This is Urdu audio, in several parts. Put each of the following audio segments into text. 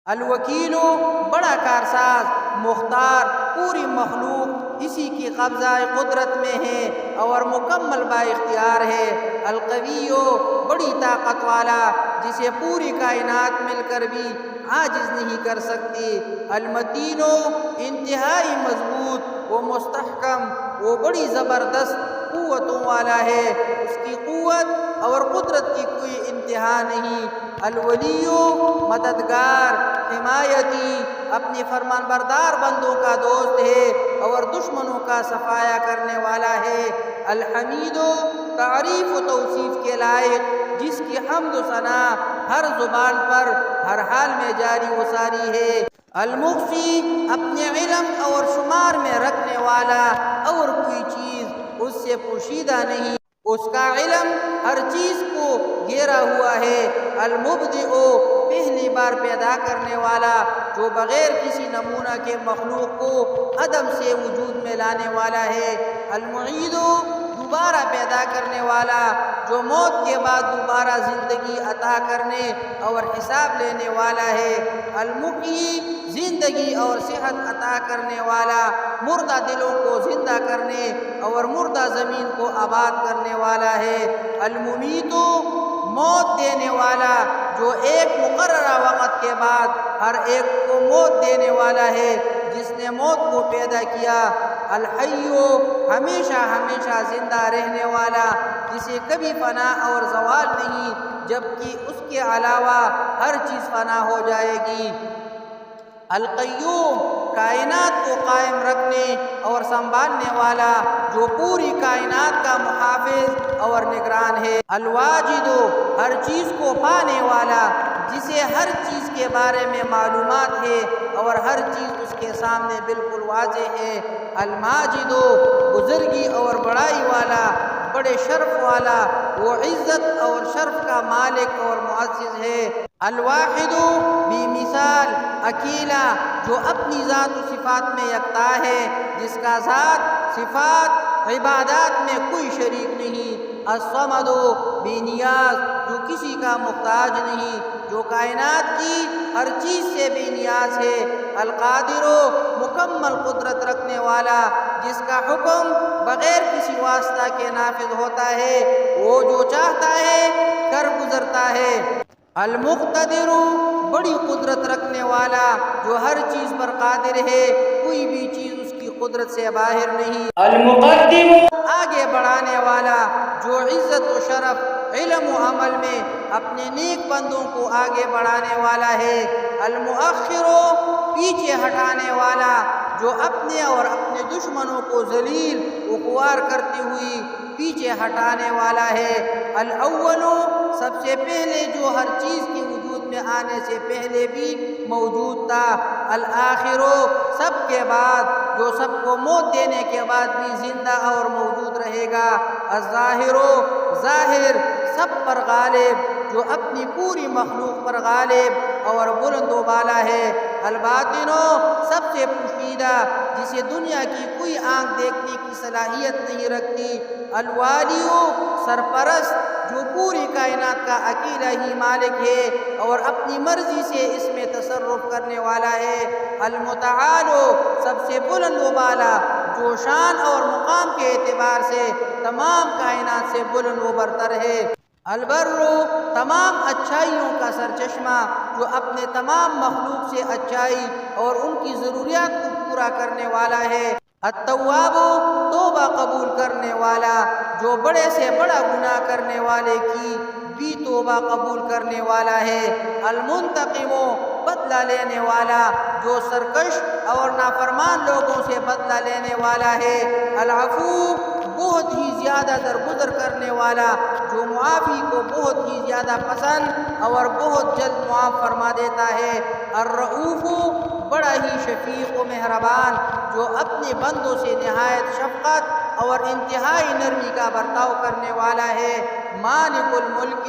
الوکیل بڑا کارساز مختار پوری مخلوق اسی کی قبضہ قدرت میں ہے اور مکمل با اختیار ہے۔ القوی بڑی طاقت والا جسے پوری کائنات مل کر بھی عاجز نہیں کر سکتی۔ المتین انتہائی مضبوط و مستحکم، وہ بڑی زبردست قوتوں والا ہے، اس کی قوت اور قدرت کی کوئی انتہا نہیں۔ الولی مددگار حمایتی، اپنی فرمان بردار بندوں کا دوست ہے اور دشمنوں کا صفایا کرنے والا ہے۔ الحمید تعریف و توصیف کے لائق، جس کی حمد و ثنا ہر زبان پر ہر حال میں جاری و ساری ہے۔ المخفی اپنے علم اور شمار میں رکھنے والا، اور کوئی چیز اس سے پوشیدہ نہیں، اس کا علم ہر چیز کو گھیرا ہوا ہے۔ المبدئ پہلی بار پیدا کرنے والا، جو بغیر کسی نمونہ کے مخلوق کو عدم سے وجود میں لانے والا ہے۔ المعید دوبارہ پیدا کرنے والا، جو موت کے بعد دوبارہ زندگی عطا کرنے اور حساب لینے والا ہے۔ المحیی زندگی اور صحت عطا کرنے والا، مردہ دلوں کو زندہ کرنے اور مردہ زمین کو آباد کرنے والا ہے۔ الممیت موت دینے والا، جو ایک مقررہ وقت کے بعد ہر ایک کو موت دینے والا ہے، جس نے موت کو پیدا کیا۔ الحی ہمیشہ ہمیشہ زندہ رہنے والا، جسے کبھی فنا اور زوال نہیں، جبکہ اس کے علاوہ ہر چیز فنا ہو جائے گی۔ القیوم کائنات کو قائم رکھنے اور سنبھالنے والا، جو پوری کائنات کا محافظ اور نگران ہے۔ الواجد ہر چیز کو پانے والا، جسے ہر چیز کے بارے میں معلومات ہے اور ہر چیز اس کے سامنے بالکل واضح ہے۔ الماجد بزرگی اور بڑائی والا، بڑے شرف والا، وہ عزت اور شرف کا مالک اور معزز ہے۔ الواحد بی مثال اکیلا، جو اپنی ذات و صفات میں یکتا ہے، جس کا ذات صفات عبادات میں کوئی شریک نہیں۔ الصمد بے نیاز، جو کسی کا محتاج نہیں، جو کائنات کی ہر چیز سے بے نیاز ہے۔ القادر مکمل قدرت رکھنے والا، جس کا حکم بغیر کسی واسطہ کے نافذ ہوتا ہے، وہ جو چاہتا ہے کر گزرتا ہے۔ المقتدر بڑی قدرت رکھنے والا، جو ہر چیز پر قادر ہے، کوئی بھی چیز اس کی قدرت سے باہر نہیں۔ المقدم آگے بڑھانے والا، جو عزت و شرف علم و عمل میں اپنے نیک بندوں کو آگے بڑھانے والا ہے۔ المؤخر پیچھے ہٹانے والا، جو اپنے اور اپنے دشمنوں کو ذلیل و خوار کرتی ہوئی پیچھے ہٹانے والا ہے۔ الاول سب سے پہلے، جو ہر چیز کے وجود میں آنے سے پہلے بھی موجود تھا۔ الآخر سب کے بعد، جو سب کو موت دینے کے بعد بھی زندہ اور موجود رہے گا۔ الظاہر ظاہر سب پر غالب، جو اپنی پوری مخلوق پر غالب اور بلند و بالا ہے۔ الباطن سب سے پوشیدہ، جسے دنیا کی کوئی آنکھ دیکھنے کی صلاحیت نہیں رکھتی۔ الوالی سرپرست، جو پوری کائنات کا اکیلا ہی مالک ہے اور اپنی مرضی سے اس میں تصرف کرنے والا ہے۔ المتعال سب سے بلند و بالا، جو شان اور مقام کے اعتبار سے تمام کائنات سے بلند و برتر ہے۔ البر تمام اچھائیوں کا سرچشمہ، جو اپنے تمام مخلوق سے اچھائی اور ان کی ضروریات کو پورا کرنے والا ہے۔ التواب توبہ قبول کرنے والا، جو بڑے سے بڑا گناہ کرنے والے کی بھی توبہ قبول کرنے والا ہے۔ المنتقم بدلہ لینے والا، جو سرکش اور نافرمان لوگوں سے بدلہ لینے والا ہے۔ العفو بہت ہی زیادہ درگزر کرنے والا، جو معافی کو بہت ہی زیادہ پسند اور بہت جلد معاف فرما دیتا ہے۔ الرؤوف بڑا ہی شفیق و مہربان، جو اپنے بندوں سے نہایت شفقت اور انتہائی نرمی کا برتاؤ کرنے والا ہے۔ مالک الملک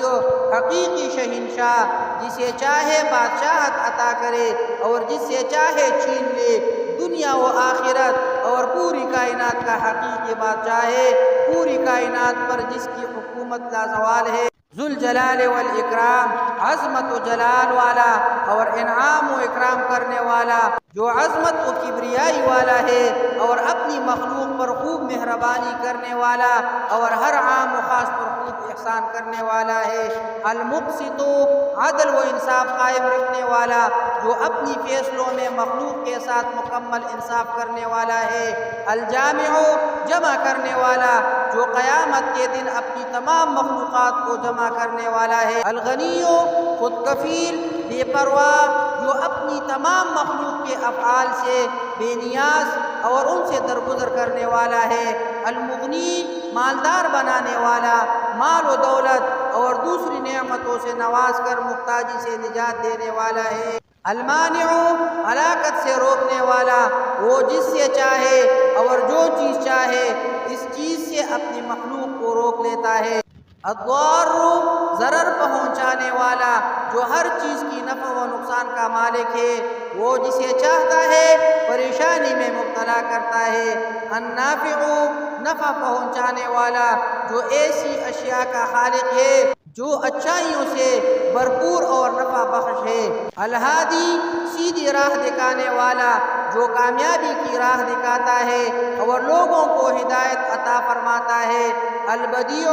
حقیقی شہنشاہ، جسے چاہے بادشاہت عطا کرے اور جس سے چاہے چھین لے، دنیا و آخرت اور پوری کائنات کا حقیقی بادشاہ ہے، پوری کائنات پر جس کی حکومت لازوال ہے۔ ذوالجلال والاکرام عظمت و جلال والا، اور انعام و اکرام کرنے والا، جو عظمت و کبریائی والا ہے اور اپنی مخلوق پر خوب مہربانی کرنے والا اور ہر عام و خاص پر خوب احسان کرنے والا ہے۔ المقسط، عدل و انصاف قائم رکھنے والا، جو اپنی فیصلوں میں مخلوق کے ساتھ مکمل انصاف کرنے والا ہے۔ الجامع، جمع کرنے والا، جو قیامت کے دن اپنی تمام مخلوقات کو جمع کرنے والا ہے۔ الغنی، خود کفیل، بے پرواہ، جو اپنی تمام مخلوق کے افعال سے بے نیاز اور ان سے درگزر کرنے والا ہے۔ المغنی، مالدار بنانے والا، مال و دولت اور دوسری نعمتوں سے نواز کر محتاجی سے نجات دینے والا ہے۔ المانع، ہلاکت سے روکنے والا، وہ جس سے چاہے اور جو چیز چاہے اس چیز سے اپنی مخلوق کو روک لیتا ہے۔ الضار، ضرر پہنچانے والا، جو ہر چیز کی نفع و نقصان کا مالک ہے، وہ جسے چاہتا ہے پریشانی میں مبتلا کرتا ہے۔ النافع، نفع پہنچانے والا، جو ایسی اشیاء کا خالق ہے جو اچھائیوں سے بھرپور اور نفع بخش ہے۔ الہادی، سیدھی راہ دکھانے والا، جو کامیابی کی راہ دکھاتا ہے اور لوگوں کو ہدایت عطا فرماتا ہے۔ البدیع،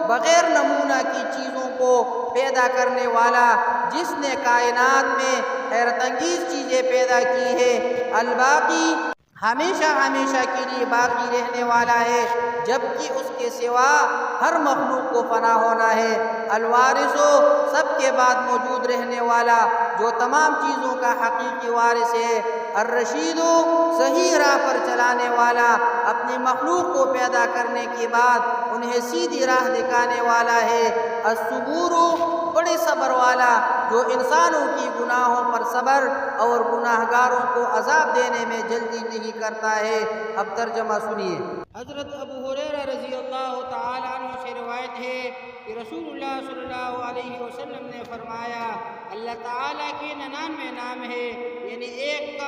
بغیر نمونہ کی چیزوں کو پیدا کرنے والا، جس نے کائنات میں حیرت انگیز چیزیں پیدا کی ہیں۔ الباقی، ہمیشہ ہمیشہ کے لیے باقی رہنے والا ہے، جبکہ اس کے سوا ہر مخلوق کو فنا ہونا ہے۔ الوارث، سب کے بعد موجود رہنے والا، جو تمام چیزوں کا حقیقی وارث ہے۔ الرشید، صحیح راہ پر چلانے والا، اپنی مخلوق کو پیدا کرنے کے بعد انہیں سیدھی راہ دکھانے والا ہے۔ الصبور، بڑے صبر والا، جو انسانوں کی گناہوں پر صبر اور گناہگاروں کو عذاب دینے میں جلدی نہیں کرتا ہے۔ اب ترجمہ سنیے۔ حضرت ابو ہریرہ رضی اللہ تعالی عنہ سے روایت ہے کہ رسول اللہ صلی اللہ علیہ وسلم نے فرمایا، اللہ تعالیٰ کے 99 نام ہے، یعنی 1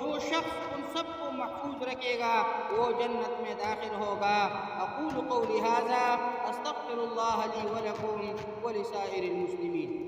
جو شخص ان سب کو محفوظ رکھے گا وہ جنت میں داخل ہوگا۔ اقول قولی ھذا استغفر اللہ لی ولکم ولسائر المسلمین۔